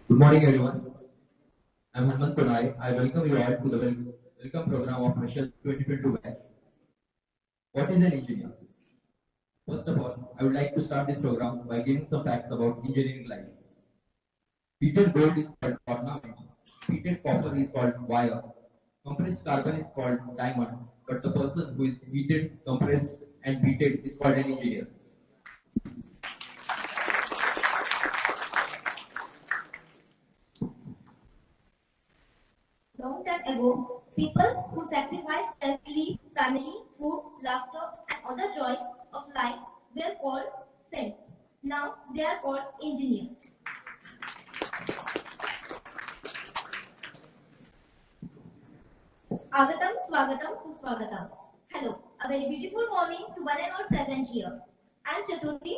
Good morning, everyone. I'm Hanman Punai. I welcome you all to the welcome program of Mission 2022 batch. What is an engineer? First of all, I would like to start this program by giving some facts about engineering life. Heated gold is called ornament. Heated copper is called wire. Compressed carbon is called diamond. But the person who is heated, compressed, and heated is called an engineer. Long time ago, people who sacrificed their sleep, family, food, laughter, and other joys of life were called saints. Now they are called engineers. Agatam, Swagatam, Suswagatam. Hello, a very beautiful morning to one and all present here. I am Chaturthi.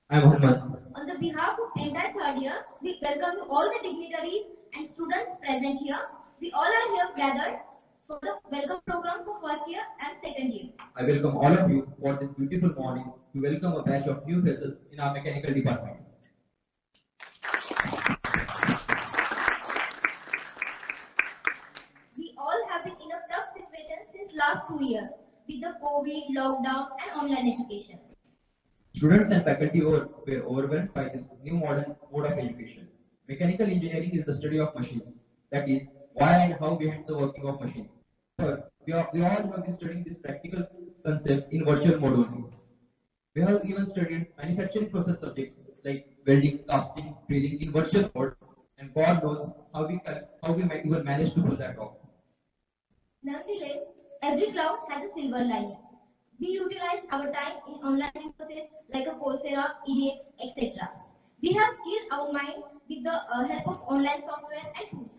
I'm Hanman. On the behalf of entire third year, we welcome all the dignitaries and students present here. We all are here gathered for the welcome program for first year and second year. I welcome all of you for this beautiful morning to welcome a batch of new faces in our mechanical department. We all have been in a tough situation since last 2 years with the COVID, lockdown and online education. Students and faculty were overwhelmed by this new modern mode of education. Mechanical engineering is the study of machines, that is, why and how behind the working of machines. But we all have been studying these practical concepts in virtual mode only. We have even studied manufacturing process subjects like welding, casting, drilling in virtual mode, and God knows how we might even manage to pull that off. Nonetheless, every cloud has a silver lining. We utilize our time in online resources like a Coursera, edX, etc. We have skilled our mind with the help of online software and tools.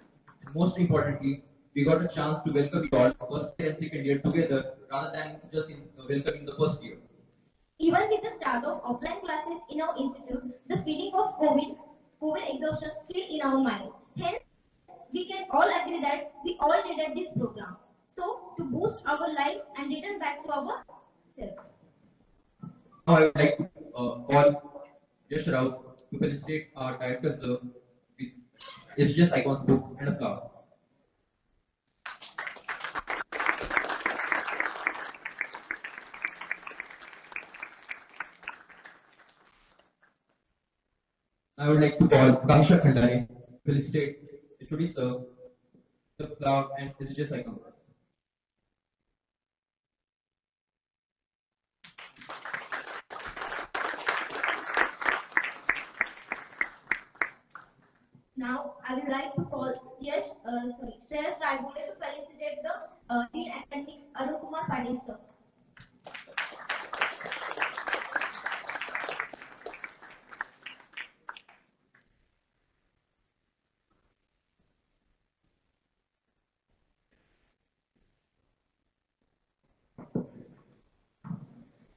Most importantly, we got a chance to welcome you all first year and second year together rather than just welcoming the first year. Even with the start of offline classes in our institute, the feeling of COVID exhaustion still in our mind. Hence, we can all agree that we all needed this program. So, to boost our lives and return back to our self. Now I would like to call Yash Raut to felicitate our director sir with SGS icons book and a flower. I would like to call Kanisha Khandare to felicitate HOD sir, the flower and SGS icons. Now, I would like to call Shreyas Raibole to felicitate the Dean Academics Arun Kumar Patil sir.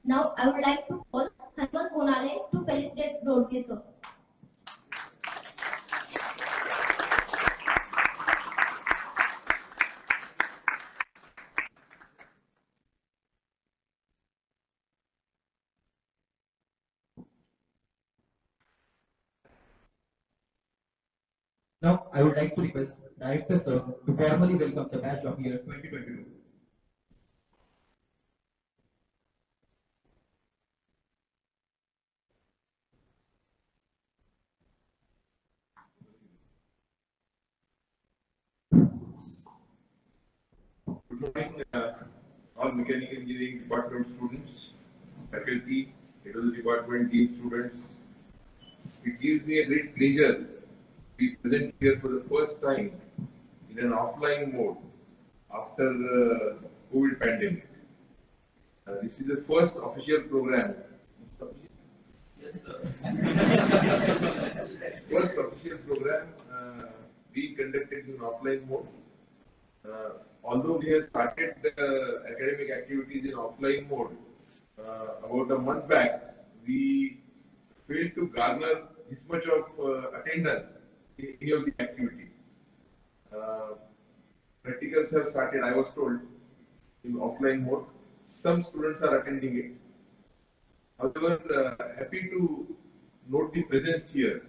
Now, I would like to call Hanuman Konale to felicitate Rodge sir. Now I would like to request director sir to formally welcome the batch of year 2022. Good morning, all mechanical engineering department students, faculty, head of the department, team students. It gives me a great pleasure to be present here for the first time in an offline mode after COVID pandemic. This is the first official program. First official program being conducted in offline mode. Although we have started the academic activities in offline mode about a month back, we failed to garner this much of attendance in any of the activities. Practicals have started, I was told, in offline mode. Some students are attending it. However, happy to note the presence here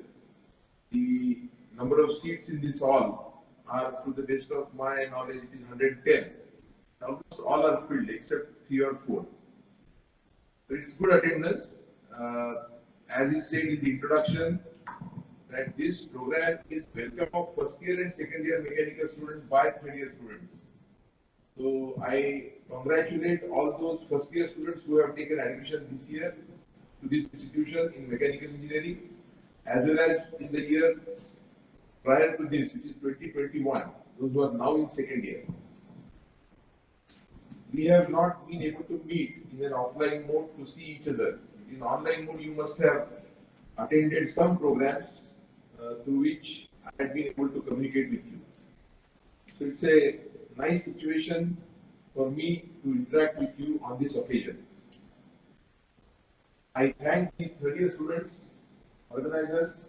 The number of seats in this hall are, to the best of my knowledge, it is 110. Almost all are filled except 3 or 4. So it's good attendance. As is said in the introduction, that this program is welcome of first year and second year mechanical students by third year students. So I congratulate all those first year students who have taken admission this year to this institution in mechanical engineering, as well as in the year prior to this, which is 2021, those who are now in second year. We have not been able to meet in an offline mode to see each other. In online mode, you must have attended some programs through which I had been able to communicate with you. So it's a nice situation for me to interact with you on this occasion. I thank the third year students, organizers,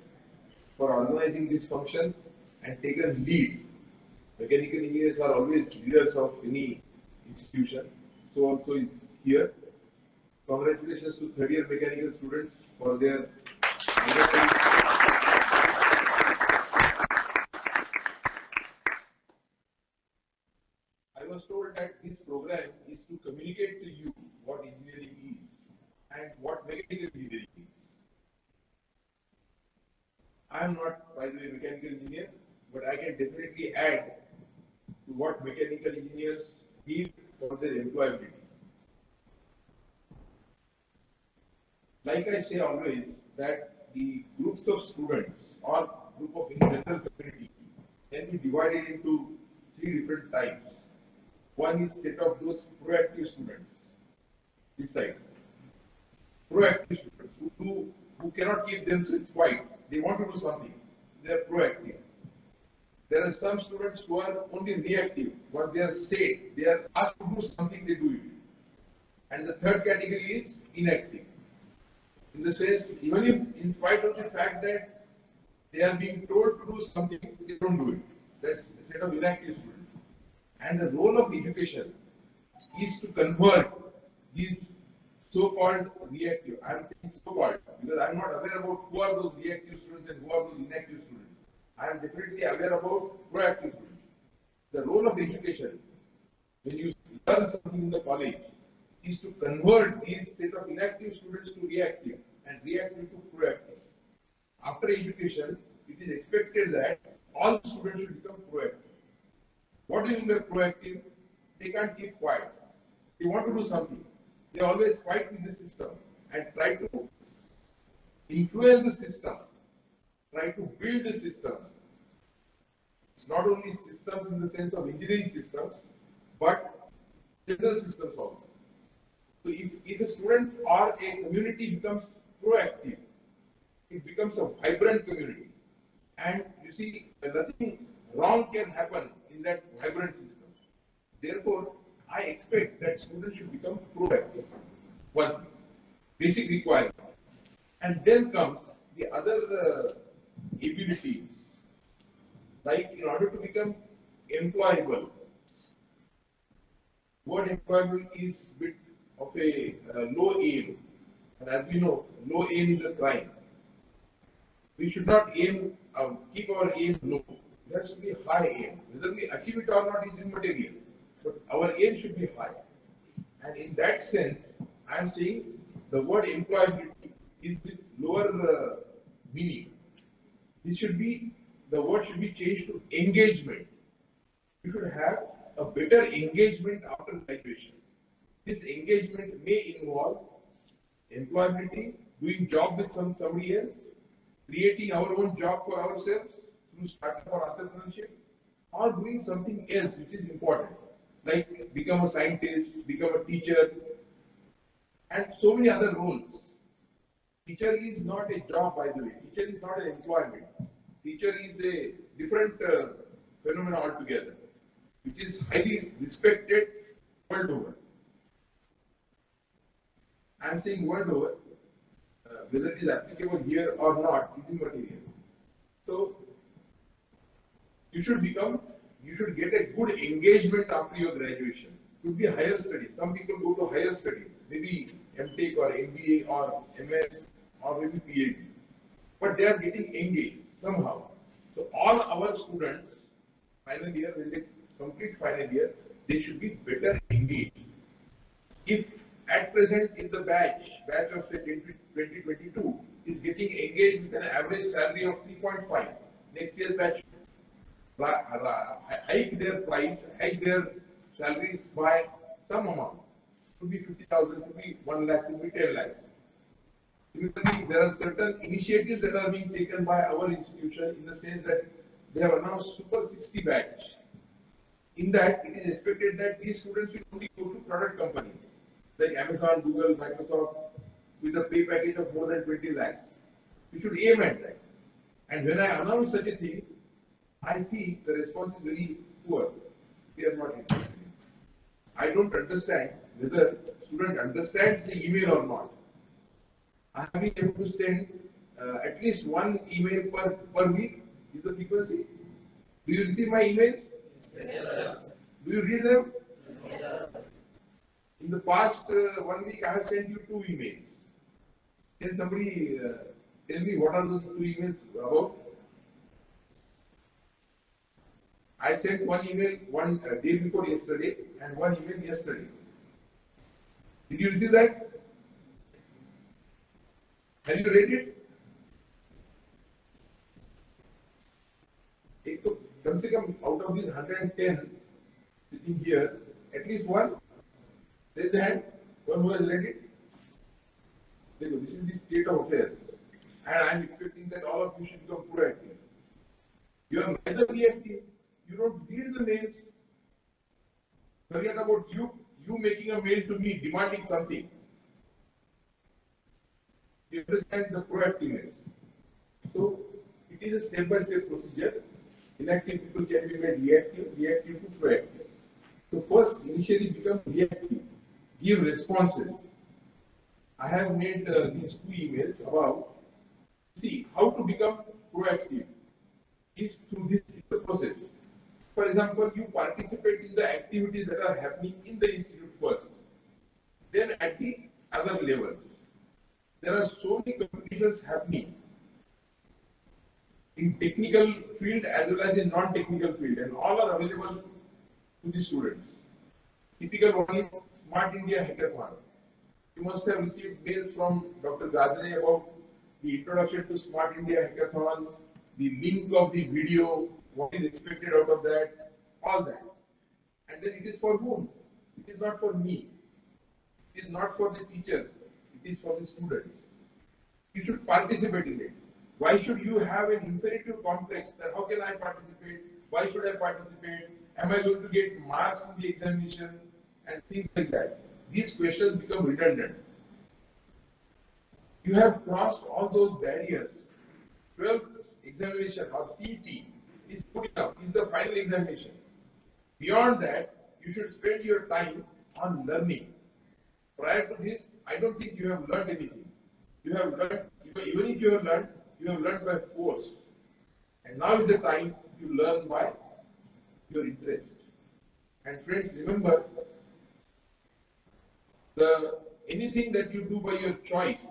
for organizing this function and taken lead. Mechanical engineers are always leaders of any institution, so also here. Congratulations to third year mechanical students for their I was told that this program is to communicate to you what engineering is and what mechanical engineering is. I am not, by the way, mechanical engineer, but I can definitely add to what mechanical engineers need for their employability. Like I say always, that the groups of students or group of in general community can be divided into 3 different types. One is set of those proactive students. This side. Proactive students who cannot keep themselves quiet. They want to do something. They are proactive. There are some students who are only reactive. Once they are said, they are asked to do something, they do it. And the third category is inactive. In the sense, even if in spite of the fact that they are being told to do something, they don't do it. That's the set of inactive students. And the role of education is to convert these so-called reactive. I am saying so-called because I am not aware about who are those reactive students and who are those inactive students. I am definitely aware about proactive students. The role of education, when you learn something in the college, is to convert these set of inactive students to reactive and reactive to proactive. After education, it is expected that all students should become proactive. What do you mean by proactive? They can't keep quiet. They want to do something. They always fight with the system and try to influence the system, try to build the system. It's not only systems in the sense of engineering systems, but general systems also. So if a student or a community becomes proactive, it becomes a vibrant community. And you see, nothing wrong can happen in that vibrant system. Therefore, I expect that students should become proactive. One basic requirement. And then comes the other ability. Like in order to become employable, word employable is a bit of a low aim. And as we know, low aim is a crime. We should not aim, keep our aim low. It has to be high aim. Whether we achieve it or not is immaterial. But our aim should be high. And in that sense, I am saying the word employability is with lower meaning. This should be, the word should be changed to engagement. You should have a better engagement after graduation. This engagement may involve employability, doing job with somebody else, creating our own job for ourselves through startup or entrepreneurship, or doing something else which is important, like become a scientist, become a teacher, and so many other roles. Teacher is not a job, by the way. Teacher is not an employment. Teacher is a different phenomenon altogether, which is highly respected world over. I am saying world over, whether it is applicable here or not is immaterial. So, you should get a good engagement after your graduation. It could be higher studies. Some people go to higher studies, maybe MTech or MBA or MS or maybe PhD. But they are getting engaged. somehow. So all our students, final year, when they complete final year, they should be better engaged. If at present in the batch of say 2022 is getting engaged with an average salary of 3.5, next year's batch hike their price, hike their salaries by some amount. Could be 50,000, could be 1 lakh, could be 10 lakh. Similarly, there are certain initiatives that are being taken by our institution in the sense that they have announced Super 60 batch. In that, it is expected that these students will only go to product companies like Amazon, Google, Microsoft with a pay package of more than 20 lakhs. We should aim at that. And when I announce such a thing, I see the response is very poor. They are not interested. I don't understand whether student understands the email or not. I have been able to send at least one email per week. Is the frequency? Do you receive my emails? Yes. Do you read them? Yes. In the past 1 week, I have sent you 2 emails. Can somebody tell me what are those 2 emails about? I sent one email one day before yesterday and one email yesterday. Did you receive that? Have you read it? कम से कम out of these 110 sitting here, at least one, raise the hand, one who has read it. This is the state of affairs, and I am expecting that all of you should become proactive. You are neither reactive, you don't read the mails. Forget about you making a mail to me demanding something. You understand the proactiveness. So it is a step-by-step procedure. Inactive people can be made reactive, reactive to proactive. So first, initially become reactive, give responses. I have made these 2 emails about, see, how to become proactive is through this process. For example, you participate in the activities that are happening in the institute first. Then at the other levels, there are so many competitions happening in technical field as well as in non-technical field, and all are available to the students. Typical one is Smart India Hackathon. You must have received mails from Dr. Gajre about the introduction to Smart India Hackathon, the link of the video, what is expected out of that, all that. And then it is for whom? It is not for me. It is not for the teachers. It is for the students. You should participate in it. Why should you have an inferior complex that how can I participate? Why should I participate? Am I going to get marks in the examination? And things like that. These questions become redundant. You have crossed all those barriers. 12th examination or CET is good enough, is the final examination. Beyond that, you should spend your time on learning. Prior to this, I don't think you have learned anything. You have learned, even if you have learned by force. And now is the time you learn by your interest. And friends, remember, anything that you do by your choice,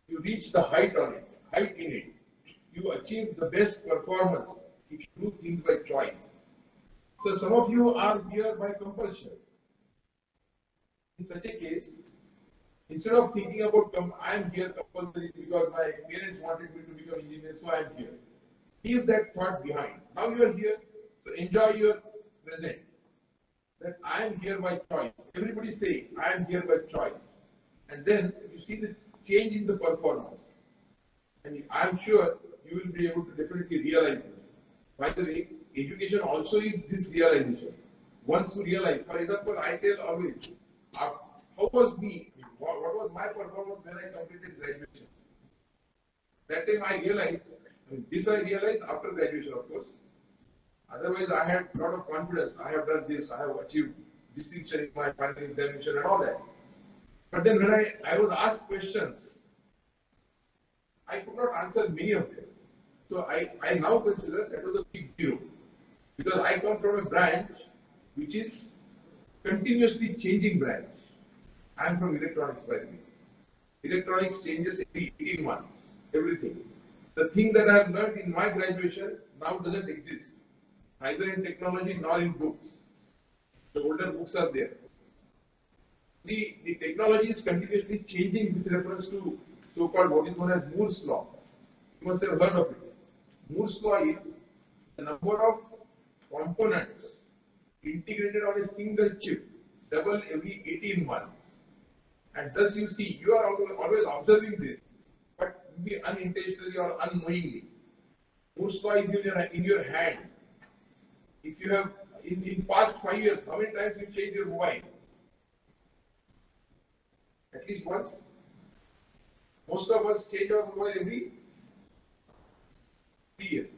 you reach the height in it. You achieve the best performance if you do things by choice. So some of you are here by compulsion. In such a case, instead of thinking about I am here compulsory because my parents wanted me to become engineer, so I am here. Leave that thought behind. Now you are here, so enjoy your present. That I am here by choice. Everybody say, I am here by choice. And then you see the change in the performance. And I am sure you will be able to definitely realize this. By the way, education also is this realization. Once you realize, for example, I tell always, how was me? What was my performance when I completed graduation? That time I realized, this I realized after graduation, of course. Otherwise, I had a lot of confidence. I have done this, I have achieved distinction in my final examination and all that. But then when I was asked questions, I could not answer many of them. So I now consider that was a big zero. Because I come from a branch which is continuously changing branch. I am from electronics, by the way. Electronics changes every 18 months, everything. The thing that I have learned in my graduation now doesn't exist, neither in technology nor in books. The older books are there. The technology is continuously changing with reference to so-called what is known as Moore's law. You must have heard of it. Moore's law is the number of components integrated on a single chip double every 18 months. And thus you see, you are always observing this, but maybe unintentionally or unknowingly. Moore's law is in your hands. If you have, in past 5 years, how many times you changed your mobile? At least once. Most of us change our mobile every 3 years.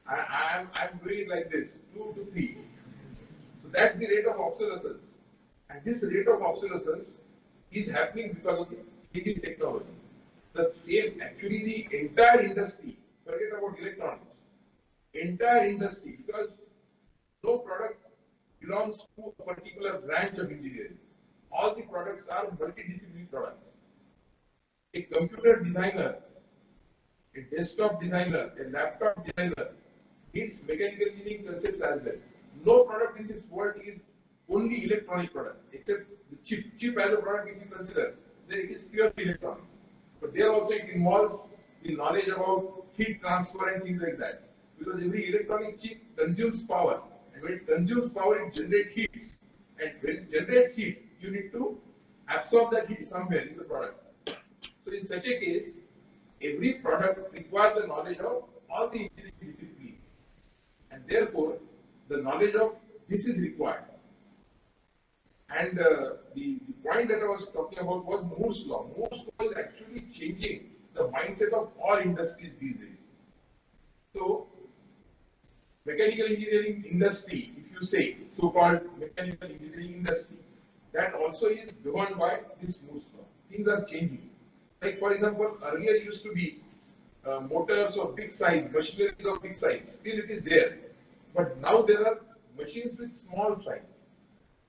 I'm doing it like this, 2 to 3. So that's the rate of obsolescence. And this rate of obsolescence is happening because of the changing technology. The same, actually the entire industry, forget about electronics, entire industry, because no product belongs to a particular branch of engineering. All the products are multidisciplinary products. A computer designer, a desktop designer, a laptop designer needs mechanical engineering concepts as well. No product in this world is only electronic product, except the chip. Chip as a product, if you consider, then it is pure electronic. But there also it involves the knowledge about heat transfer and things like that. Because every electronic chip consumes power. And when it consumes power, it generates heat. And when it generates heat, you need to absorb that heat somewhere in the product. So in such a case, every product requires the knowledge of all the engineering disciplines. And therefore, the knowledge of this is required. And the point that I was talking about was Moore's law. Moore's law is actually changing the mindset of all industries these days. So, mechanical engineering industry, if you say, so-called mechanical engineering industry, that also is governed by this Moore's law. Things are changing. Like for example, earlier used to be motors of big size, machinery of big size. Still it is there. But now there are machines with small size.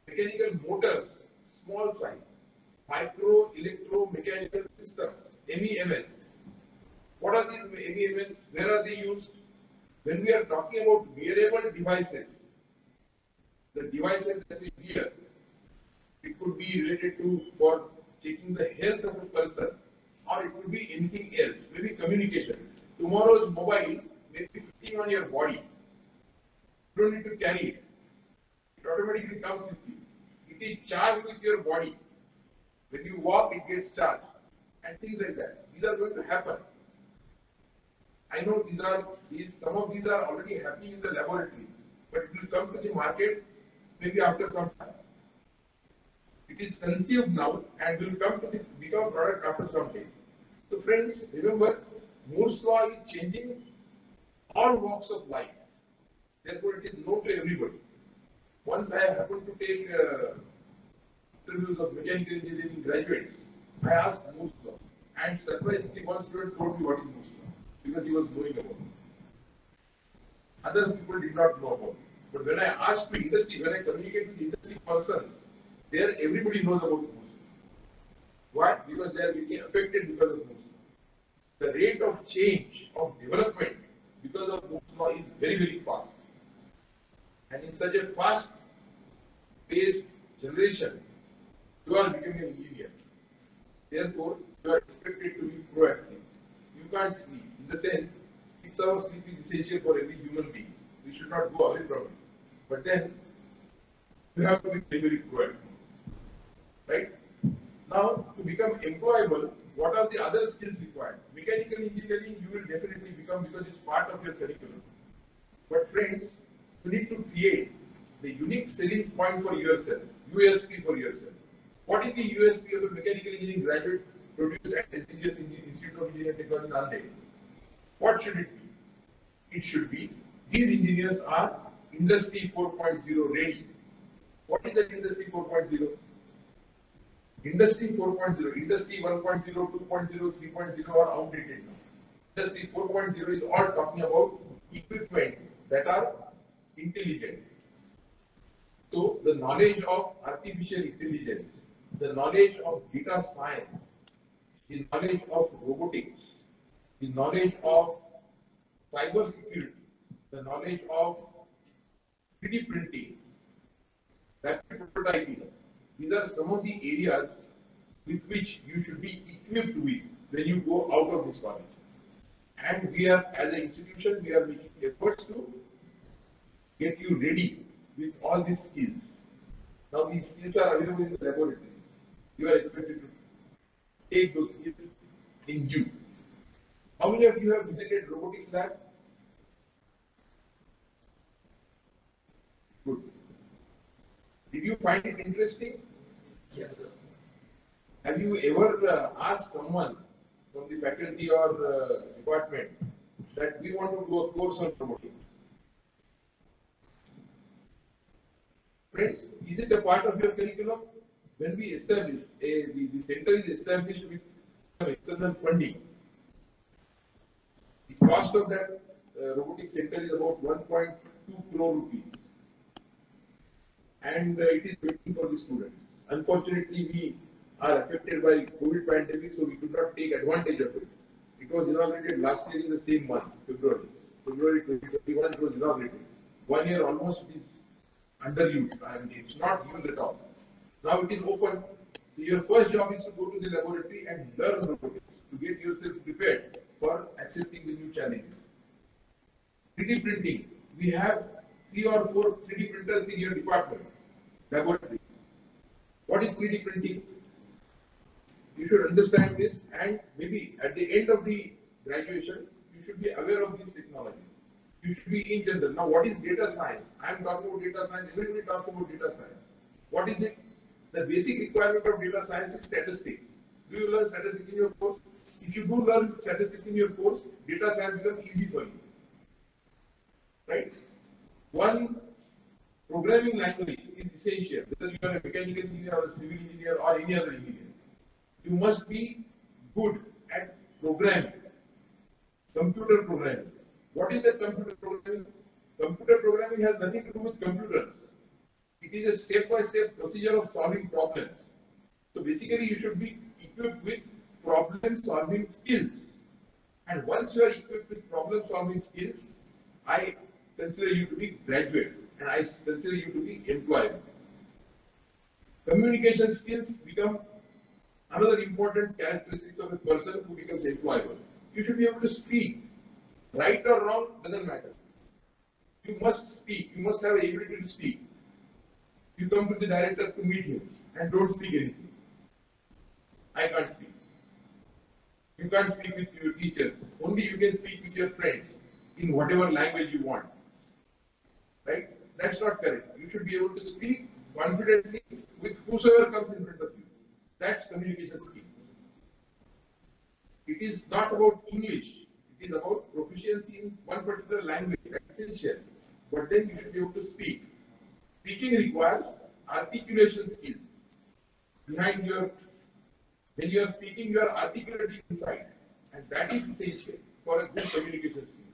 Mechanical motors, small size. Micro electromechanical systems, MEMS. What are these MEMS? Where are they used? When we are talking about wearable devices, the devices that we wear, it could be related to for checking the health of a person, or it could be anything else, maybe communication. Tomorrow's mobile may be fitting on your body. You don't need to carry it. It automatically comes with you. It is charged with your body. When you walk, it gets charged. And things like that. These are going to happen. I know some of these are already happening in the laboratory, but it will come to the market maybe after some time. It is conceived now and will come to become a product after some time. So friends, remember, Moore's law is changing all walks of life. Therefore, it is known to everybody. Once I happened to take interviews of mechanical engineering graduates, I asked Moore's law, and surprisingly, one student told me what is Moore's law because he was knowing about it. Other people did not know about it. But when I asked the industry, when I communicate with industry persons, there everybody knows about Moore's law. Why? Because they are getting affected because of Moore's law. The rate of change of development because of Moore's law is very, very fast. And in such a fast-paced generation, you are becoming an engineer. Therefore, you are expected to be proactive. You can't sleep. In the sense, 6 hours sleep is essential for every human being. We should not go away from it. But then, you have to be very, very proactive. Right? Now, to become employable, what are the other skills required? Mechanical engineering, you will definitely become because it's part of your curriculum. But friends, you need to create the unique selling point for yourself, USP for yourself. What is the USP of a mechanical engineering graduate produced at SGGSIE Institute of Engineering Technology, Nanded? What should it be? It should be, these engineers are Industry 4.0 ready. What is that Industry 4.0? Industry 4.0, Industry 1.0, 2.0, 3.0 are outdated now. Industry 4.0 is all talking about equipment that are intelligent. So the knowledge of artificial intelligence, the knowledge of data science, the knowledge of robotics, the knowledge of cyber security, the knowledge of 3D printing, rapid prototyping. These are some of the areas with which you should be equipped with when you go out of this college. And we are, as an institution, we are making efforts to get you ready with all these skills. Now these skills are available in the laboratories. You are expected to take those skills in you. How many of you have visited robotics lab? Good. Did you find it interesting? Yes, sir. Have you ever asked someone from the faculty or department that we want to do a course on robotics? Friends, is it a part of your curriculum? When we establish, the center is established with some external funding. The cost of that robotics center is about 1.2 crore rupees. And it is waiting for the students. Unfortunately, we are affected by COVID pandemic, so we could not take advantage of it. It was inaugurated last year in the same month, February 2021, it was inaugurated. 1 year almost is underused, and it's not used at all. Now it is open. So your first job is to go to the laboratory and learn robotics to get yourself prepared for accepting the new challenges. 3D printing. We have 3 or 4 3D printers in your department, laboratory. What is 3D printing? You should understand this, and maybe at the end of the graduation, you should be aware of this technology. You should be in general. Now, what is data science? I am talking about data science. Everybody talks about data science. What is it? The basic requirement of data science is statistics. Do you learn statistics in your course? If you do learn statistics in your course, data science becomes easy for you. Right? One programming language is essential, whether you are a mechanical engineer or a civil engineer or any other engineer. You must be good at programming, computer programming. What is the computer programming? Computer programming has nothing to do with computers. It is a step-by-step procedure of solving problems. So basically, you should be equipped with problem-solving skills. And once you are equipped with problem-solving skills, I consider you to be graduate, and I consider you to be employable. Communication skills become another important characteristic of a person who becomes employable. You should be able to speak. Right or wrong doesn't matter. You must speak. You must have the ability to speak. You come to the director to meet him and don't speak anything. I can't speak. You can't speak with your teacher. Only you can speak with your friends in whatever language you want. Right? That's not correct. You should be able to speak confidently with whosoever comes in front of you. That's communication skill. It is not about English. It is about proficiency in one particular language. That's essential. But then you should be able to speak. Speaking requires articulation skills. When you are speaking, you are articulating inside. And that is essential for a good communication skill.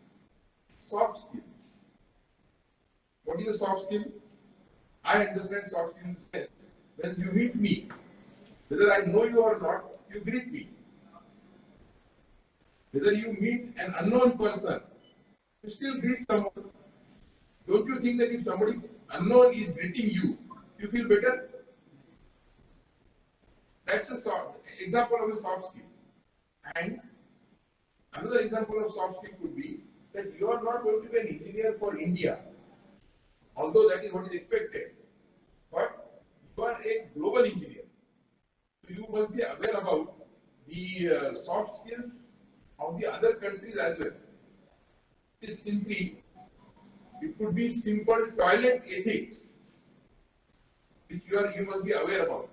Soft skills. What is a soft skill? I understand soft skill in the sense, when you meet me, whether I know you or not, you greet me. Whether you meet an unknown person, you still greet someone. Don't you think that if somebody unknown is greeting you, you feel better? That's a example of a soft skill. And another example of soft skill could be that you are not going to be an engineer for India, although that is what is expected. But you are a global engineer. So you must be aware about the soft skills of the other countries as well. It is simply, it could be simple toilet ethics, which you must be aware about.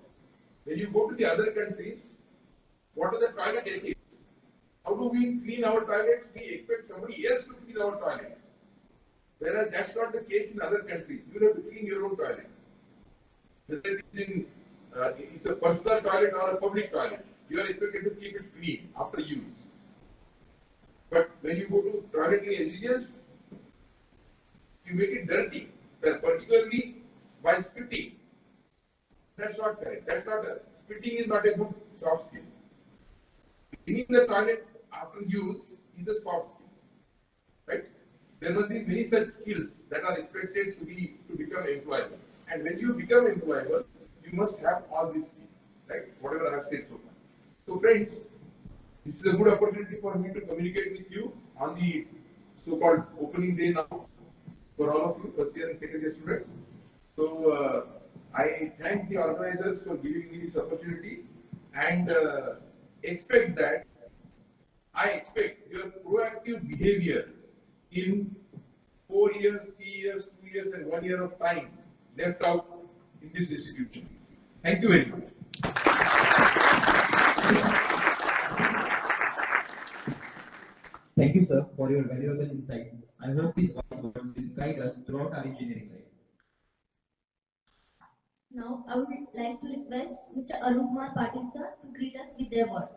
When you go to the other countries, what are the toilet ethics? How do we clean our toilets? We expect somebody else to clean our toilets. Whereas that's not the case in other countries. You have to clean your own toilet. Whether it is in, it's a personal toilet or a public toilet, you are expected to keep it clean after use. But when you go to toiletry exigence, you make it dirty, particularly by spitting. That's not correct. Spitting is not a good soft skill. Cleaning the toilet after use is a soft skill, right? There must be many such skills that are expected to become employable. And when you become employable, you must have all these skills, right? Whatever I have said so far. So friends, this is a good opportunity for me to communicate with you on the so-called opening day now for all of you, first year and second year students. So I thank the organizers for giving me this opportunity and expect that I expect your proactive behavior in 4 years, 3 years, 2 years, and 1 year of time left out in this institution. Thank you very much. Thank you, sir, for your valuable insights. I hope these wise words will guide us throughout our engineering life. Now, I would like to request Mr. Arupkumar Patil sir to greet us with their words.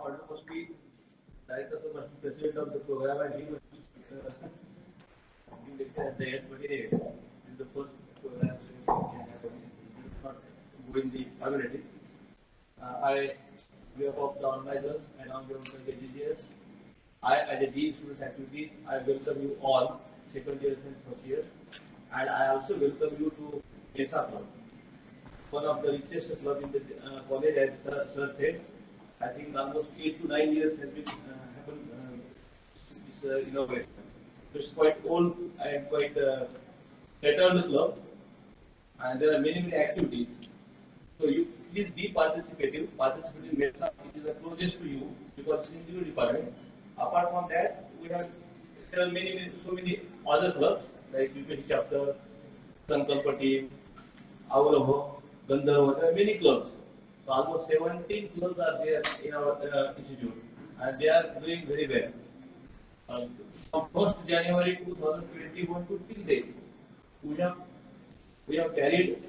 Order must be director sir must be president of the program and he must be at the end, but hey, this is the first program so can happen. It is not going the formalities. We are of the organizers and on behalf of the SGGS. As a Dean Student Activities, I welcome you all, second years and first years, and I also welcome you to ESA Club, one of the richest club in the college, as Sir said. I think almost 8 to 9 years has been happened this inauguration. So it's quite old and quite settled club, and there are many activities. So you please be participative. Participate in MESA, which is the closest to you because it's in your department. Apart from that, there are so many other clubs like UPSC chapter, Sankalpa team, Avalaho, Gandharva. There are many clubs. So almost 17 clubs are there in our institute, and they are doing very well. From 1st January 2021 to till date, we have carried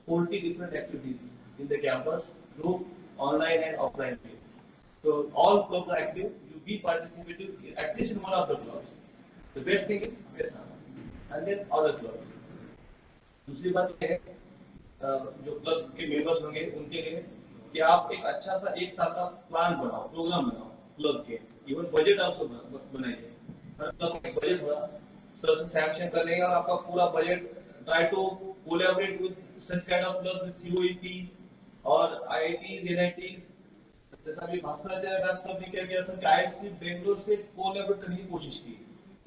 40 different activities in the campus through online and offline way. So all clubs are active. You be participative at least in one of the clubs. The best thing is MESA, and then other clubs. दूसरी बात यह है जो club के members होंगे उनके लिए कि आप एक अच्छा सा एक साल का प्लान बनाओ, प्रोग्राम बनाओ क्लब के, इवन बजट आल्सो बनाइए. हर क्लब का बजट होगा, सर से सैंक्शन कर लेंगे और आपका पूरा budget try to collaborate with such kind of club with COEP और IITs, NITs. जैसा भी भास्कराचार्य राष्ट्र ने क्या किया था, IIT बेंगलोर से कोलैबोरेट करने की कोशिश की.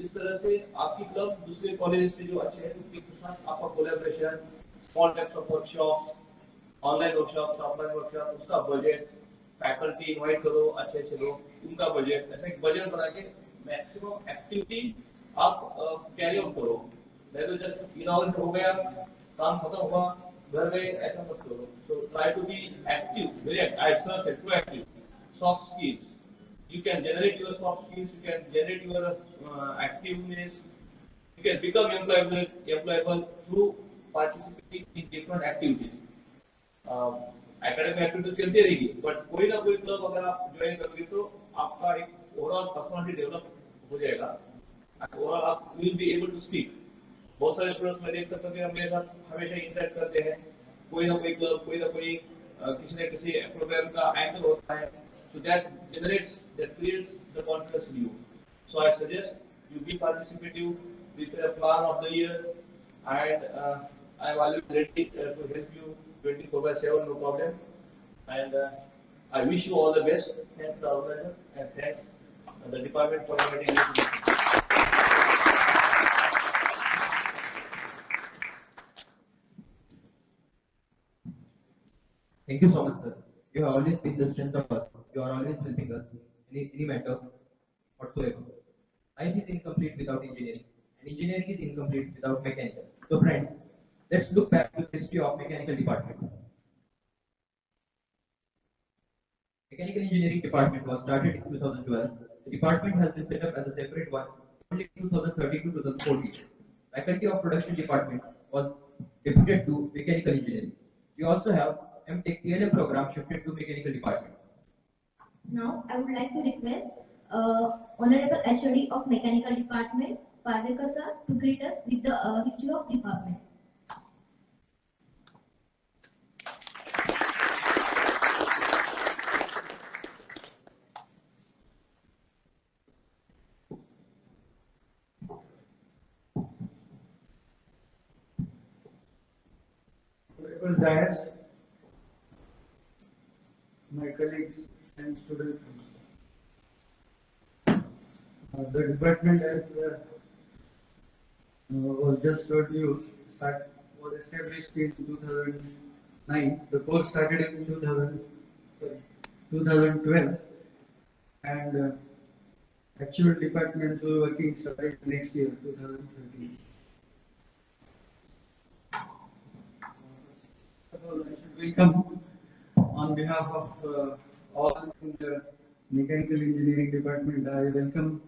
इस तरह से आपकी क्लब दूसरे कॉलेज से जो अच्छे हैं उनके साथ आपका collaboration, small types of workshops, online workshops, offline workshop, उसका बजट, फैकल्टी इनवाइट करो, अच्छे अच्छे लोग, उनका बजट, ऐसा एक बजट बना के मैक्सिमम एक्टिविटी आप कैरी आउट करो. नहीं तो जस्ट इनॉग्रेट हो गया, काम खत्म हुआ, घर गए, ऐसा मत करो. So try to be active, very active, proactive. Soft skills, you can generate your soft skills, you can generate your activeness, you can become employable through participating in different activities. Academic activities चलती रहेगी, but कोई ना कोई club अगर आप join करोगे तो आपका एक ओवरऑल पर्सनालिटी डेवलप हो जाएगा, ओवरऑल आप will be able to speak. बहुत सारे स्टूडेंट्स मैं देख सकता हूँ कि हम मेरे साथ हमेशा इंटरेक्ट करते हैं, कोई ना कोई क्लब, कोई ना कोई किसी न किसी प्रोग्राम का एंकर होता है. So that creates the confidence in you. So I suggest you be participative with a plan of the year, and I am always ready to help you 24/7, no problem. And I wish you all the best. Thanks to the organizers and thanks the department for inviting me. Thank you so much, sir. You have always been the strength of us. You are always helping us in any matter whatsoever. Life is incomplete without engineering, and engineering is incomplete without mechanical. So, friends, let's look back to the history of mechanical department. Mechanical engineering department was started in 2012. The department has been set up as a separate one only in 2013 to 2014. Faculty of production department was deputed to mechanical engineering. We also have MTech TLM program shifted to mechanical department. Now, I would like to request Honorable HOD of Mechanical Department, Parvekar sir, to greet us with the history of department. and students. The department, as was just told you, was established in 2009. The course started in 2012, and actual department working started next year, 2013. So I should welcome on behalf of all in the mechanical engineering department. I welcome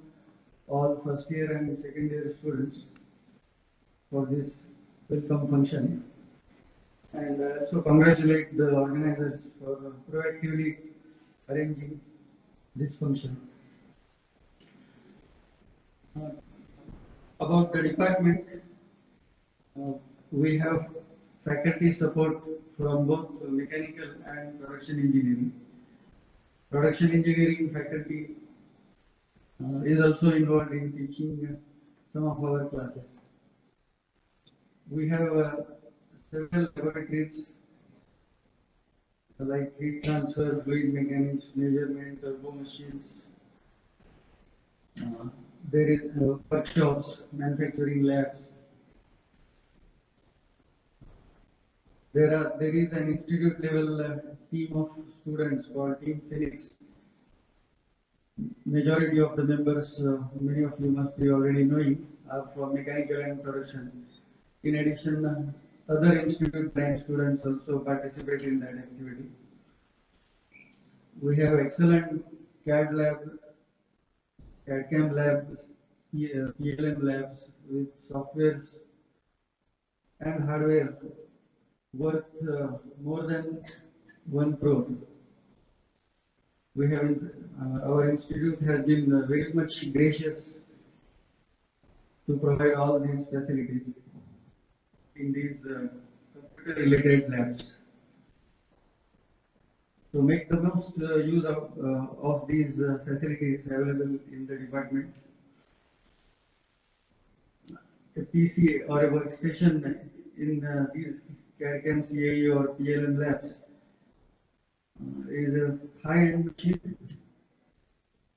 all first year and second year students for this welcome function, and also congratulate the organizers for proactively arranging this function. About the department, we have faculty support from both mechanical and production engineering. Production engineering faculty is also involved in teaching some of our classes. We have several laboratories like heat transfer, fluid mechanics, measurement, turbo machines. There is workshops, manufacturing labs. There is an institute level team of students called Team Phoenix. Majority of the members, many of you must be already knowing, are from mechanical and production. In addition, other institute branch students also participate in that activity. We have excellent CAD lab, CAD-CAM labs, PLM labs with softwares and hardware worth more than 1 crore. We have our institute has been very much gracious to provide all these facilities in these computer-related labs. To make the most use of these facilities available in the department, a PC or a workstation in these CAD-CAM, CAE or PLM labs is a high-end machine.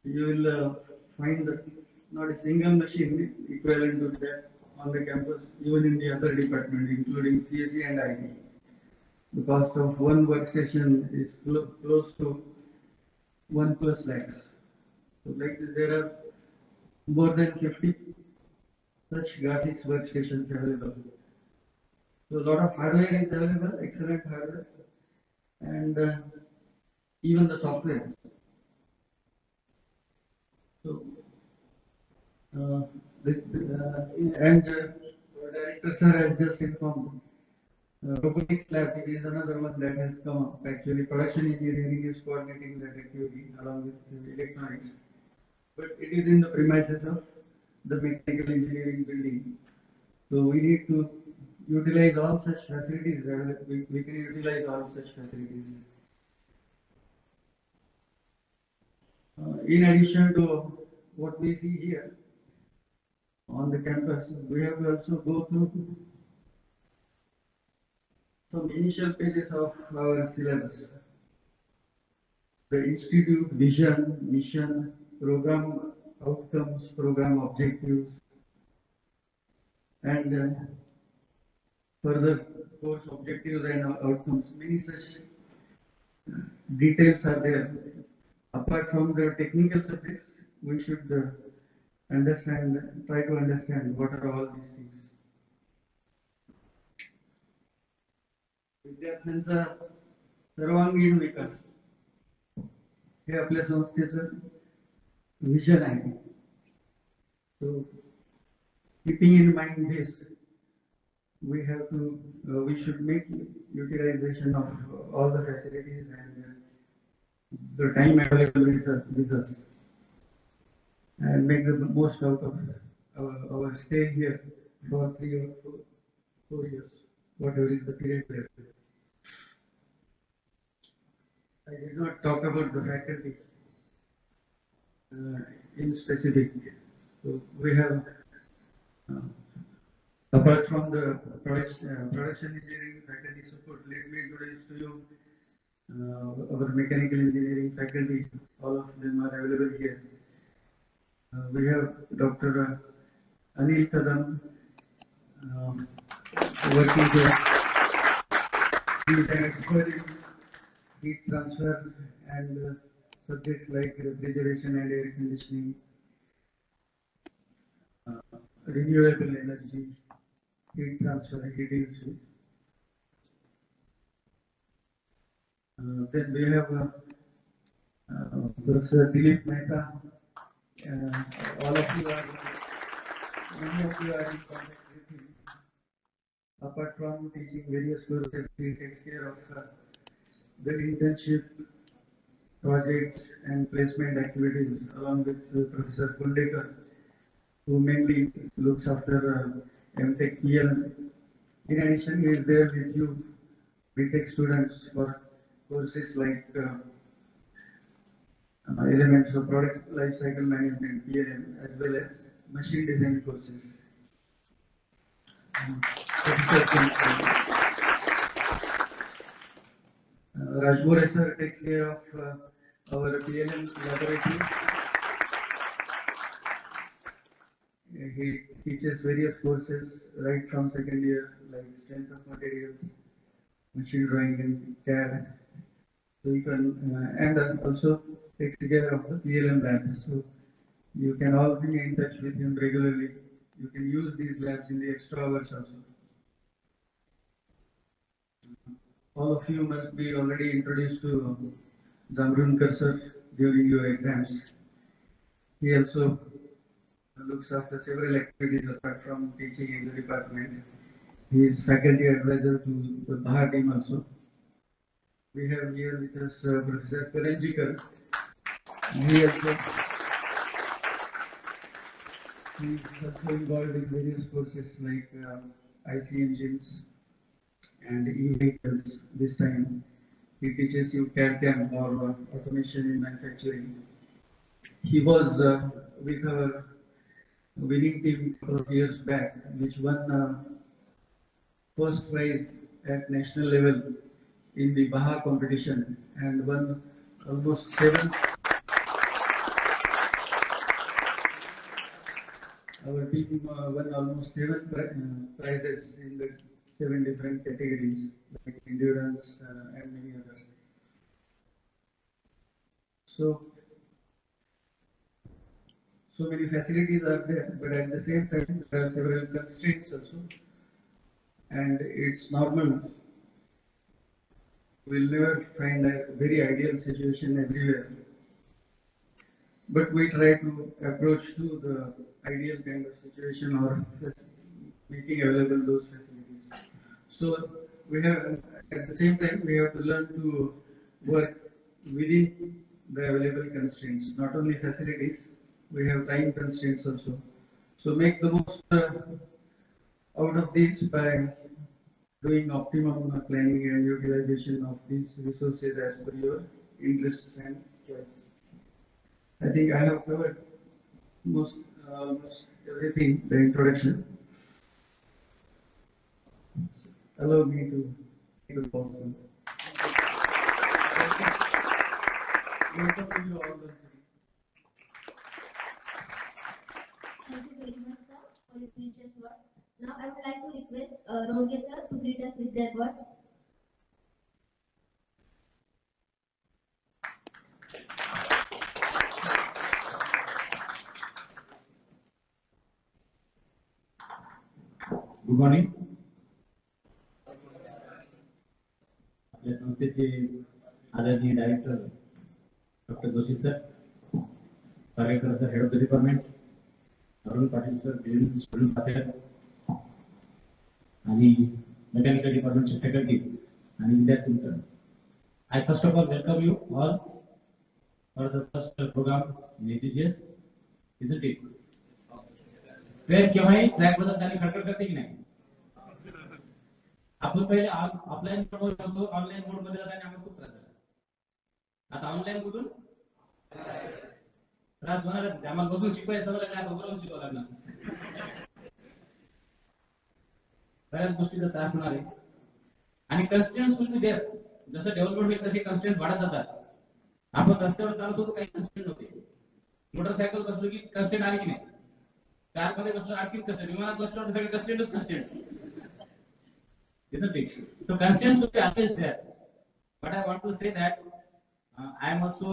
You will find not a single machine equivalent to that on the campus, even in the other department, including CSE&IT. The cost of one workstation is close to 1+ lakhs. So like this, there are more than 50 such graphics workstations available. So a lot of hardware is available, excellent hardware, and even the software. So, our director sir has just informed. Robotics lab is another one that has come up. Actually, production engineering is coordinating that activity along with electronics, but it is in the premises of the mechanical engineering building. So we need to utilize all such facilities. We can utilize all such facilities. In addition to what we see here on the campus, we have to also go through some initial pages of our syllabus. The institute vision, mission, program outcomes, program objectives, and further course objectives and outcomes. Many such details are there. Apart from the technical subjects, we should try to understand what are all these things. विद्यार्थ्यांचा सर्वांगीण विकास हे आपल्या संस्थेचं vision आहे. So, keeping in mind this, we should make utilization of all the facilities and the time available with us, and make the most out of our stay here for 3 or 4 years, whatever is the period there. I did not talk about the faculty in specific. So we have, apart from the production engineering faculty support, let me introduce to you our mechanical engineering faculty, all of them are available here. We have Dr. Anil Kadam um, working here. He is an expert in heat transfer and subjects like refrigeration and air conditioning, renewable energy, heat transfer, he deals with. Then we have Professor Dilip Mehta. All of you are, many of you are in contact with him. Apart from teaching various courses, he takes care of the internship projects and placement activities along with Professor Kuldekar, who mainly looks after MTech PL. In addition, he is there with you, BTech students, for courses like elements of product lifecycle management (PLM) as well as machine design courses. Rajmore sir takes care of our PLM laboratories. He teaches various courses right from second year, like strength of materials, machine drawing, and CAD. So you can, and also takes care of the PLM labs. So you can all be in touch with him regularly. You can use these labs in the extra hours also. All of you must be already introduced to Zamrunkar sir during your exams. He also looks after several activities apart from teaching in the department. He is faculty advisor to the Baha team also. We have here with us Professor Karanjikar. He is also involved in various courses like IC engines and e-vehicles. This time he teaches you CAD/CAM or automation in manufacturing. He was with our winning team a couple of years back, which won first prize at national level in the Baha competition and won almost seven. Our team won almost seven prizes in the 7 different categories like endurance and many others. So many facilities are there, but at the same time there are several constraints also, and it's normal. We'll never find a very ideal situation everywhere, but we try to approach to the ideal kind of situation or making available those facilities. So we have, at the same time, we have to learn to work within the available constraints, not only facilities, we have time constraints also. So make the most out of this by doing optimum planning and utilization of these resources as per your interests and choice. I think I have covered almost everything, the introduction. Allow me to take a pause. Welcome to you all. Thank you very much, sir, for your precious words. Now I would like to request Roge sir to greet us with their words. Good morning. आपल्या संस्थेचे आदरणीय director doctor Joshi sir, Karyakar sir, head of the department, Arun Patil sir, student affair आणि mechanical डिपार्टमेंटचे faculty आणि विद्यार्थी मित्र. I first of all welcome you all for the first programme in AGGS. Isn't it? वेळ केव्हाही ट्रॅक बद्दल त्यांनी खडखड करते की नाही? आपण पहिले ऑफलाईन मोड होतो, ऑनलाईन मोड मध्ये जाताना आम्हाला खूप त्रास झाला. आता ऑनलाईन कुठून त्रास होणार आहे? आम्हाला बसून शिकवायचं सवय लागली, आता उभं शिकवावं लागणार. बऱ्याच गोष्टीचा त्रास होणार आहे आणि कन्स्टिट्युएंट्स विल बी देअर. जसं डेव्हलपमेंट होईल तसे कन्स्टेंट वाढत जातात. आपण रस्त्यावर चालतो तर काही कन्स्टेंट नव्हते. मोटरसायकल बसलो की कन्स्टेंट आली की नाही, कार मध्ये बसलो आणखी कन्स्टेंट, विमानात बसलो सगळे कन्स्टेंटच constant. Isn't it? So constraints should be always there. But I want to say that I am also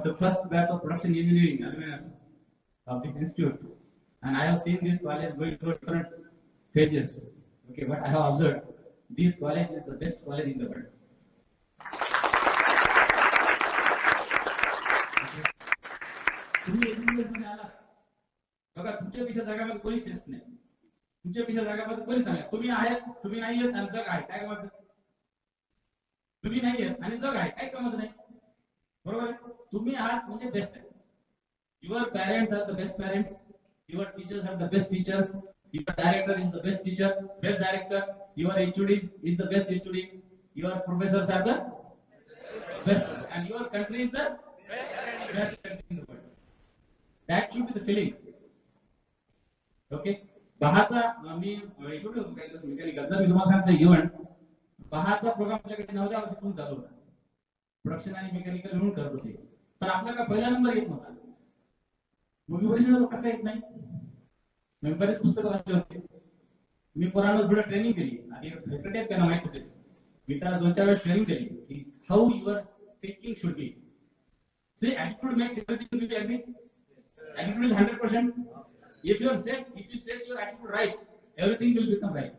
the first batch of production engineering alumnus of this institute, and I have seen this college going through different phases. Okay, but I have observed this college is the best college in the world. तुम्ही education आला बघा, तुमच्यापेक्षा जगामध्ये कोणीच श्रेष्ठ नाही, तुमच्यापेक्षा जगामध्ये कोणीच नाही. तुम्ही आहेत, तुम्ही नाही आहेत आणि जग आहे, काय गमत? तुम्ही नाही आहेत आणि जग आहे, काय गमत नाही. बरोबर, तुम्ही आहात म्हणजे बेस्ट आहे. Your parents are the best parents, your teachers are the best teachers, your director is the best teacher, best director, your HOD is the best HOD, your professors are the best, and your country is the best country in the world. That should be the feeling. Okay. बहाचा मी इकडे होतो काही mechanical, मी तुम्हाला सांगतो event बहाचा programme आपल्याकडे 9 वर्षापासून चालू होता. Production आणि मेकॅनिकल म्हणून करत होते, पण आपल्याला पहिला नंबर येत नव्हता. मग वर्षाला कसं येत नाही, मी बरेच पुस्तकं वाचले होते, मी पोरांना थोडं ट्रेनिंग केली आणि फॅकल्टी त्यांना माहित होते, मी त्याला 2-4 वेळेस ट्रेनिंग केली की how your thinking should be. See, attitude makes everything. Will you agree? Attitude is 100%. If you set your attitude right, everything will become right.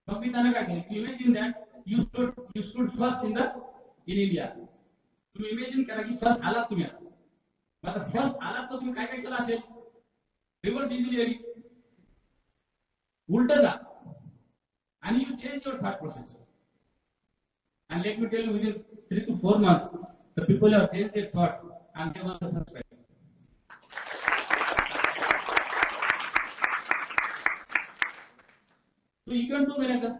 मग मी त्यांना काय केलं, imagine that you stood first in India. तुम्ही imagine करा की first आलात तुम्ही. आता first आलात तर तुम्ही काय काय केलं असेल, रिव्हर्स इंजिनिअरिंग, उलट जा आणि you change your thought process. And let me tell you, within 3 to 4 months, the people have changed their thoughts and they were the first prize. So you can do miracles.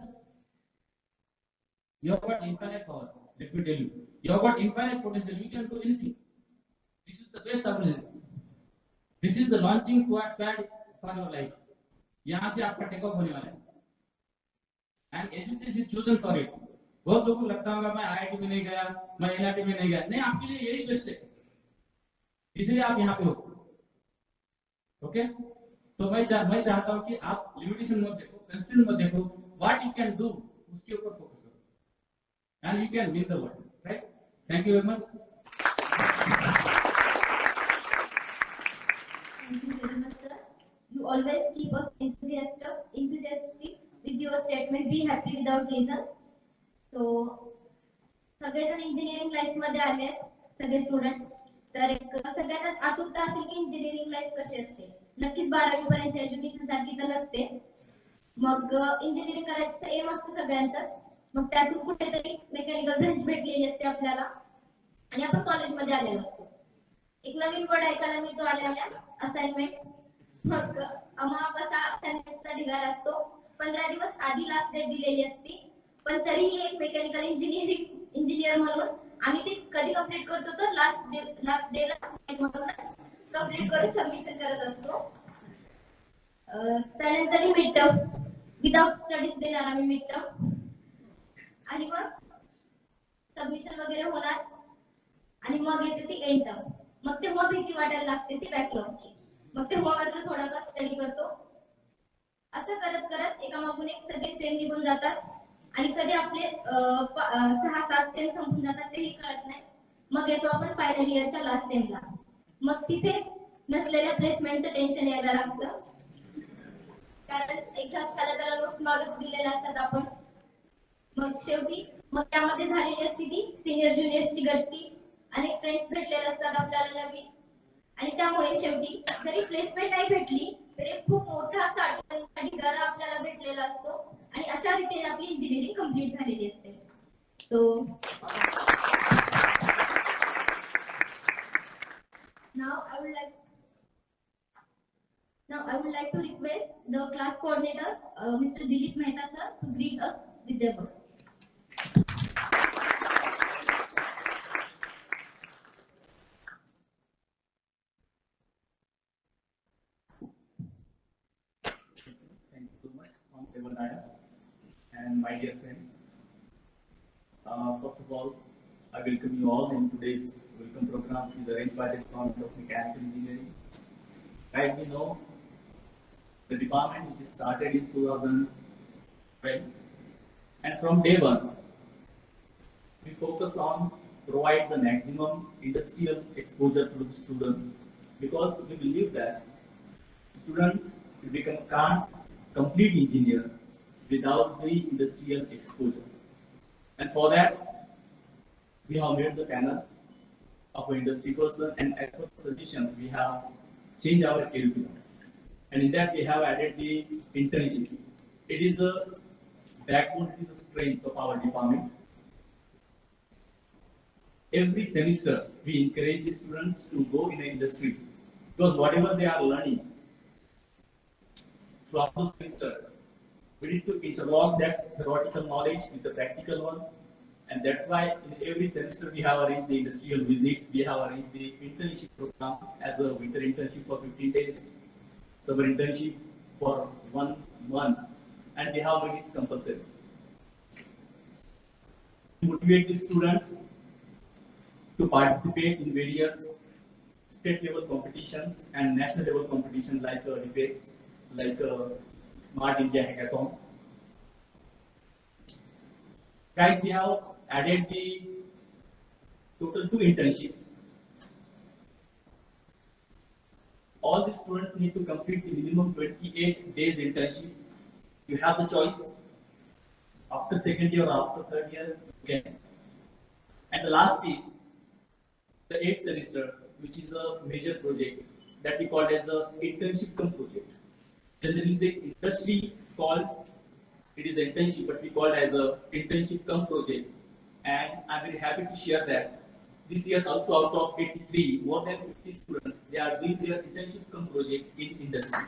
You have got infinite power. Let me tell you, you have got infinite potential. You can do anything. This is the best opportunity. This is the launching pad for your life. यहाँ से आपका take off होने वाला है. And education is chosen for it. बहुत लोगों को लगता होगा मैं आईआईटी में नहीं गया, मैं एनआईटी में नहीं गया. नहीं, आपके लिए यही बेस्ट है, इसलिए आप यहाँ पे हो. ओके, तो मैं चाहता हूँ कि आप लिमिटेशन मत देखो, कंस्ट्रेंट मत देखो, व्हाट यू कैन डू उसके ऊपर फोकस करो and you can win the world. Right? Thank you very much. Thank you very much, sir. You always keep us enthusiastic with your statement. Be happy without reason. So, सगळेजण engineering life मध्ये आले, सगळे student. तर एक सगळ्यांनाच आतुरता असेल की इंजिनिअरिंग लाईफ कशी असते. नक्कीच 12वी पर्यंत एज्युकेशन सारखी तर नसते. मग इंजिनिअरिंग करायचं एम असतं सगळ्यांचं. मग त्यातून कुठेतरी मेकॅनिकल ब्रांच भेटलेली असते आपल्याला आणि आपण कॉलेजमध्ये आलेलो असतो. एक नवीन वर्ड ऐकायला मिळतो आल्या असाइनमेंट्स. मग आम्हाला कसा असाइनमेंटचा ढिगारा असतो. 15 दिवस आधी लास्ट डेट दिलेली असते, पण तरीही एक मेकॅनिकल इंजिनियर म्हणून आम्ही ते कधी कंप्लीट करतो तर लास्ट डेला म्हणून कंप्लीट करून सबमिशन करत असतो. त्यानंतर मिड टर्म विदाउट स्टडीज देणार आम्ही मिड टर्म, आणि मग सबमिशन वगैरे होणार आणि मग येते ती एंड टर्म. मग तेव्हा भीती वाटायला लागते ती बॅकलॉगची. मग तेव्हा मात्र थोडाफार स्टडी करतो. असं करत करत एकामागून एक सगळे सेम निघून जातात आणि कधी आपले 6-7 सेम संपून जातात तेही कळत नाही. मग येतो आपण फायनल इयरच्या लास्ट सेमला. मग तिथे नसलेल्या प्लेसमेंटचं टेन्शन यायला लागतं, कारण एक्झाम त्याला नोट्स मागत दिलेल्या असतात आपण. मग शेवटी त्यामध्ये झालेली असते ती सिनियर ज्युनियर्सची गट्टी, अनेक फ्रेंड्स भेटलेले असतात आपल्याला नवीन, आणि त्यामुळे शेवटी जरी प्लेसमेंट नाही भेटली तरी खूप मोठा असा ढिगारा आपल्याला भेटलेला असतो आणि अशा रीतीने आपली इंजिनिअरिंग कंप्लीट झालेली असते. So now I would like to request the class coordinator, Mr. Dilip Mehta sir, to greet us with their words. Thank you so much, honorable Dadas and my dear friends. First of all, I welcome you all in today's welcome program, which is arranged by the Department of Mechanical Engineering. As we know, the department which is started in 2012, and from day one, we focus on provide the maximum industrial exposure to the students, because we believe that student will become can't complete engineer without the industrial exposure. And for that, we have made the panel of an industry person, and as per suggestions, we have changed our curriculum. And in that, we have added the internship. It is a backbone, it is a strength of our department. Every semester, we encourage the students to go in the industry, because whatever they are learning throughout the semester, we need to interlock that theoretical knowledge with the practical one. And that's why in every semester we have arranged the industrial visit, we have arranged the internship program as a winter internship for 15 days, summer internship for 1 month, and we have made it compulsory. To motivate the students to participate in various state level competitions and national level competitions like debates, like Smart India Hackathon. Guys, we have added the total 2 internships. All the students need to complete the minimum 28 days internship. You have the choice after second year or after third year. Okay. And the last is the 8th semester, which is a major project that we call as a internship cum project. Generally, the industry called it is an internship, but we call it as a internship cum project. And I'm very happy to share that this year also out of 83, more than 50 students, they are doing their internship cum project in industry.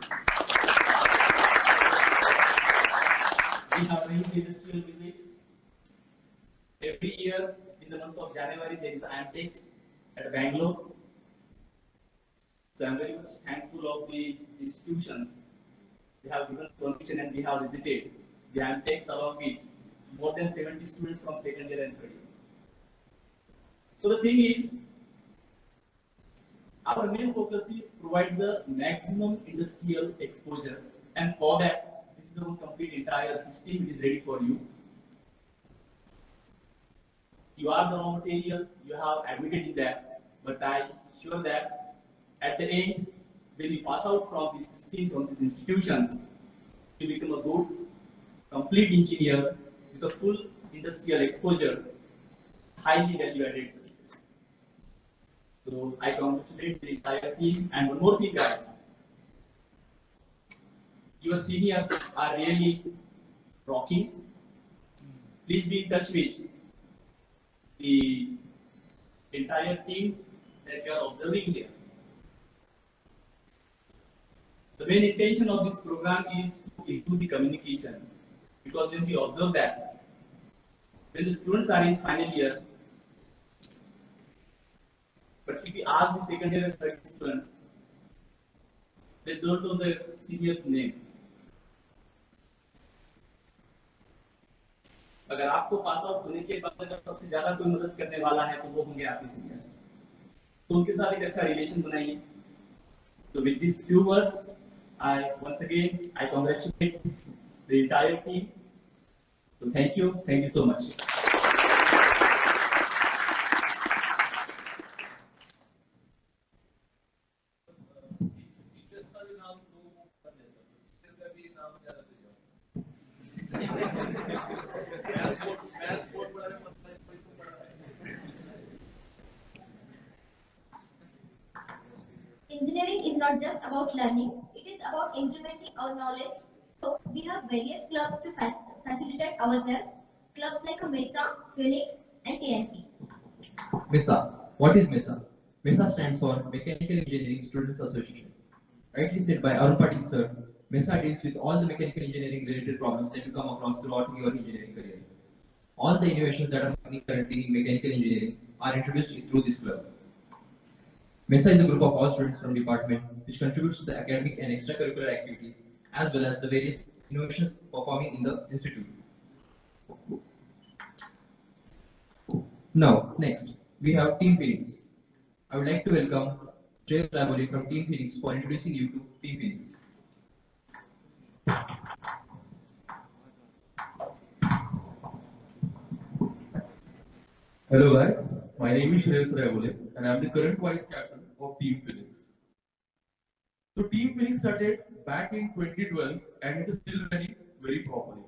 We have arranged industrial visit. Every year in the month of January, there is Amtex at Bangalore. So I'm very much thankful of the institutions. They have given permission and we have visited the Amtex along with more than 70 students from second year and third year. So the thing is, our main focus is provide the maximum industrial exposure, and for that, this is our complete entire system is ready for you. You are the raw material, you have admitted in that, but I sure that at the end, when you pass out from this system, from these institutions, you become a good, complete engineer with a full industrial exposure, highly value-added services. So I congratulate the entire team. And one more thing, guys, your seniors are really rocking. Please be in touch with the entire team that you are observing here. The main intention of this program is to improve the communication, because when we observe that, when the students are in final year, but if we ask the second year and third students, they don't know the senior's name. अगर आपको pass out होने के बाद अगर सबसे ज्यादा कोई मदद करने वाला है तो वो होंगे आपके सीनियर्स, तो उनके साथ एक अच्छा रिलेशन बनाइए. So with these few words, I once again I congratulate the entire team. So thank you so much. Engineering is not just about learning, it is about implementing our knowledge. So we have various clubs to facilitate ourselves. Clubs like MESA, Phoenix, and TNP. MESA. What is MESA? MESA stands for Mechanical Engineering Students Association. Rightly said by Arun Patil sir, MESA deals with all the mechanical engineering related problems that you come across throughout your engineering career. All the innovations that are happening currently in mechanical engineering are introduced through this club. MESA is a group of all students from department which contributes to the academic and extracurricular activities as well as the various innovations performing in the institute. Now, next, we have Team Phoenix. I would like to welcome James Labole from Team Phoenix for introducing you to Team Phoenix. Hello guys, my name is James Labole and I am the current vice captain of Team Phoenix. So Team Phoenix started back in 2012 and it is still running very properly.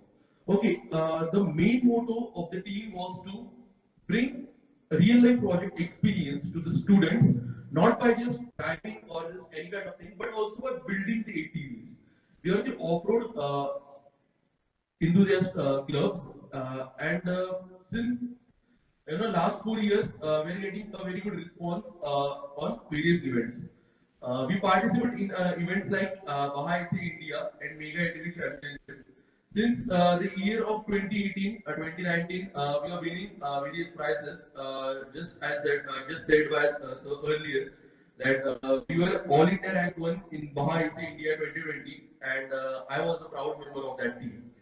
Okay, the main motto of the team was to bring real life project experience to the students, not by just driving or just any kind of thing, but also by building the ATVs. We are the off-road enthusiast clubs, and since last 4 years, we're getting a very good response on various events. We participate in events like SGGSIE&T India and Mega ATV Championship. Since the year of 2018, 2019, we are winning various prizes. Just said by so earlier that we were all India rank one in SGGSIE&T India 2020, and I was a proud member of that team.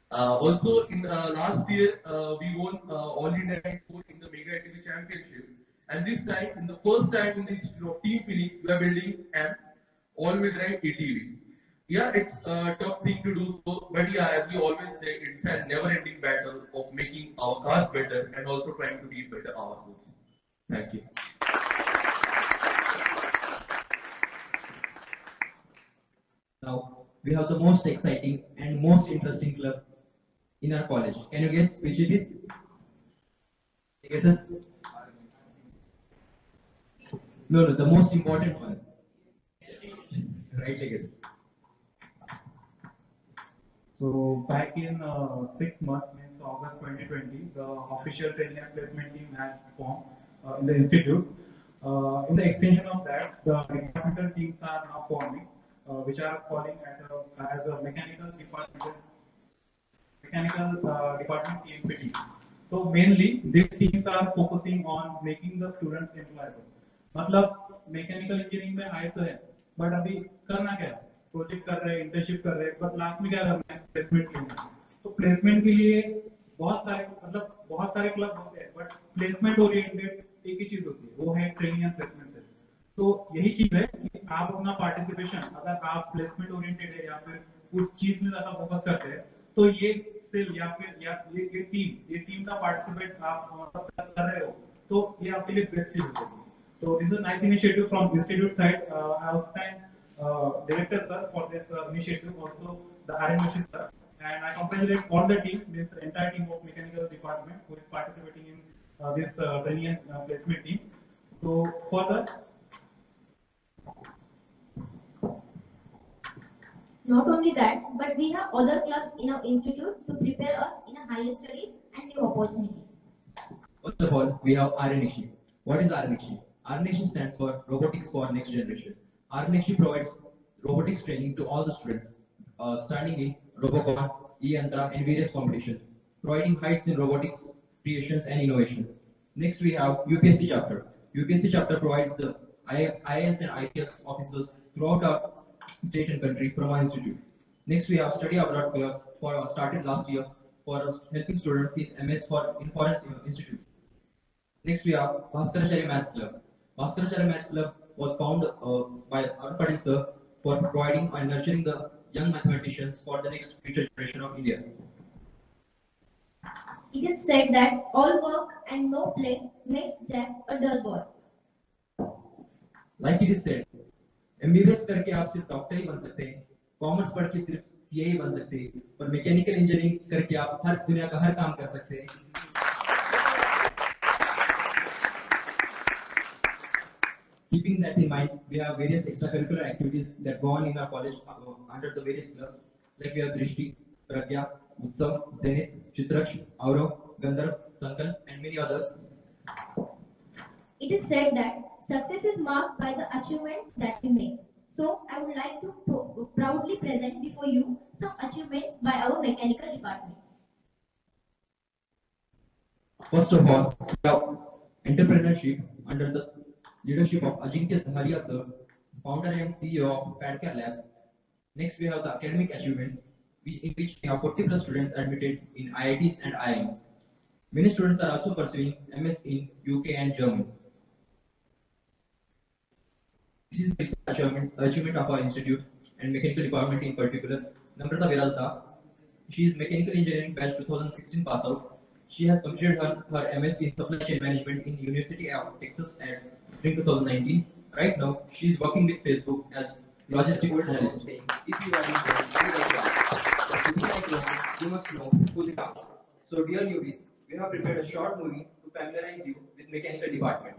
Also, in last year, we won All India Rank 4 in the Mega ATV Championship. And this time, in the first time in the history of Team Phoenix, we are building an all-wheel drive ATV. Yeah, it's a tough thing to do so, but yeah, as we always say, it's a never-ending battle of making our cars better and also trying to be better ourselves. Thank you. Now, we have the most exciting and most interesting club in our college. Can you guess which it is? Guesses? No, the most important one. Right, I guess. So back in 6 months, means August 2020, the official training and placement team has formed in the institute. In the extension of that, the departmental teams are now forming, which are calling as a mechanical department TMPT. So mainly these teams are focusing on making the students employable. मतलब mechanical engineering में आए तो है, but अभी करना क्या है? Project कर रहे हैं, इंटर्नशिप कर रहे हैं, बट लास्ट में क्या करना है? प्लेसमेंट लेना है। तो प्लेसमेंट के लिए बहुत सारे क्लब होते हैं, बट प्लेसमेंट ओरिएंटेड एक ही चीज होती है, वो है ट्रेनिंग एंड प्लेसमेंट सेल। तो यही चीज है कि आप अपना पार्टिसिपेशन, अगर आप प्लेसमेंट ओरिएंटेड है या फिर उस चीज में ज्यादा फोकस करते हैं, तो ये सेल या फिर ये टीम का पार्टिसिपेट आप कर रहे हो, तो ये आपके लिए बेस्ट चीज होगी। So this is a nice initiative from institute side. I also thank director sir for this initiative, also the RMC sir, and I congratulate all the team, this entire team of mechanical department who is participating in this training and placement team. So further, Not only that, but we have other clubs in our institute to prepare us in a higher studies and new opportunities. First of all, we have RNXE. What is RNXE? RNXE stands for Robotics for Next Generation. RNXE provides robotics training to all the students, standing in Robocon, E&T, and various competitions, providing heights in robotics, creations, and innovations. Next, we have UPSC chapter. UPSC chapter provides the IAS and IPS officers throughout our state and country from our institute. Next, we have Study Abroad Club started last year for helping students in MS in foreign institute. Next, we have Bhaskaracharya Maths Club. Bhaskaracharya Maths Club was found by Arun Patil sir for providing and nurturing the young mathematicians for the next future generation of India. It is said that all work and no play makes Jack a dull boy. Like it is said, MBBS करके आप सिर्फ doctor ही बन सकते हैं, commerce पढ़ के सिर्फ CA ही बन सकते हैं, और मैकेनिकल इंजीनियरिंग करके आप हर दुनिया का हर काम कर सकते हैं. Keeping that in mind, we have various extracurricular activities that go on in our college under the various clubs. Like we have Drishti, Pragya, Utsav, Zenith, Chitraksh, Aurav, Gandharv, Sankalp, and many others. It is said that success is marked by the achievements that we make. So I would like to proudly present before you some achievements by our mechanical department. First of all, we have entrepreneurship under the leadership of Ajinkya Dharia sir, founder and CEO of Padcare Labs. Next, we have the academic achievements, in which we have 40+ students admitted in IITs and IIMs. Many students are also pursuing MS in UK and Germany. This is the achievement of our institute and mechanical department in particular. Namrata Viralta, she is mechanical engineering batch 2016 pass out. She has completed her MS in supply chain management in University of Texas at spring 2019. Right now, she is working with Facebook as logistics analyst. If you are interested, you must know who they are. So, dear newbies, we have prepared a short movie to familiarize you with mechanical department.